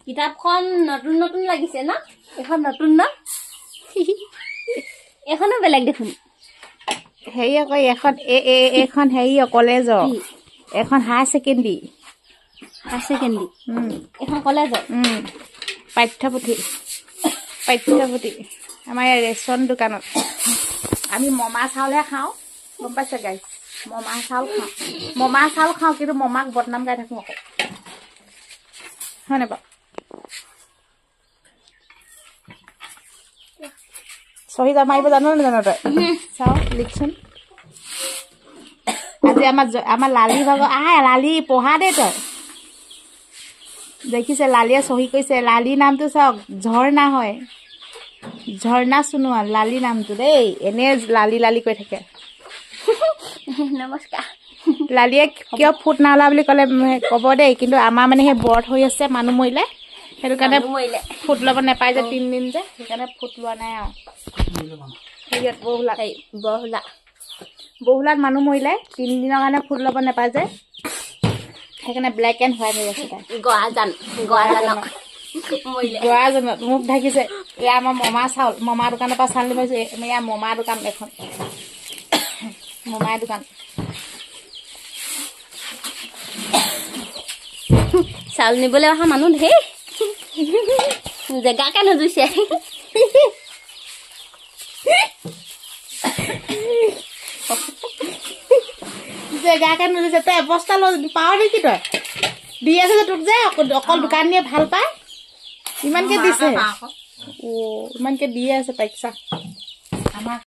কিতাপখন নতুন নতুন লাগিছে না এখন নতুন না এখনো বেলেগ দেখুন হেৰি আকৌ এখন হেৰি কলেজৰ এখন হায়াৰ ছেকেণ্ডেৰী এখন কলেজৰ পাঠ্যপুথি আমাৰ ইয়াৰ ৰেচন দোকানত আমি মমা চাউলহে খাওঁ গম পাইছে গাইছ মমা চাউল খাওঁ কিন্তু মমাক বদনাম গাই থাকোঁ আকৌ হয় নাই বাৰু চহীদা মাৰিব জানো নাজানো তই চাওঁ লিখচোন আজি আমাৰ লালি ভাগৰ লালি পঢ়া দে তই দেখিছে লালিয়ে চহী কৰিছে লালি নামটো চাওক ঝৰ্ণা হয় ঝৰ্ণা সোণোৱাল লালি নামটো দেই এনে লালি কৈ থাকে নমস্কাৰ লালিয়ে কিয় ফুট নাওলা বুলি ক'লে ক'ব দেই কিন্তু আমাৰ মানে সেই ব্ৰত হৈ আছে মানুহ মৰিলে সেইটো কাৰণে ফুট ল'ব নাপায় যে 3 দিন যে সেইকাৰণে ফুট লোৱা নাই আৰু হেৰিয়াত বহুলাত মানুহ মৰিলে 3 দিনৰ কাৰণে ফুট ল'ব নাপায় যে সেইকাৰণে ব্লেক এণ্ড হোৱাইট হৈ আছে তাই গোৱাজনত মোক ঢাকিছে এয়া আমাৰ মমা দোকানৰ পৰা চাউল নিব এয়া মমা দোকান এখন মমাৰ দোকান চাউল নিবলৈ অহা মানুহ ঢেৰ জেগাকে নুজুইছে জেগাকে নুজুইছে তই বস্তা লৈ পাৱ নেকি তই দি আছে যে তোক যে অকল দোকান নিয়ে ভাল পায় ইমানকে দিছে ইমানকে দিয়ে আছে তাইক চা আমাক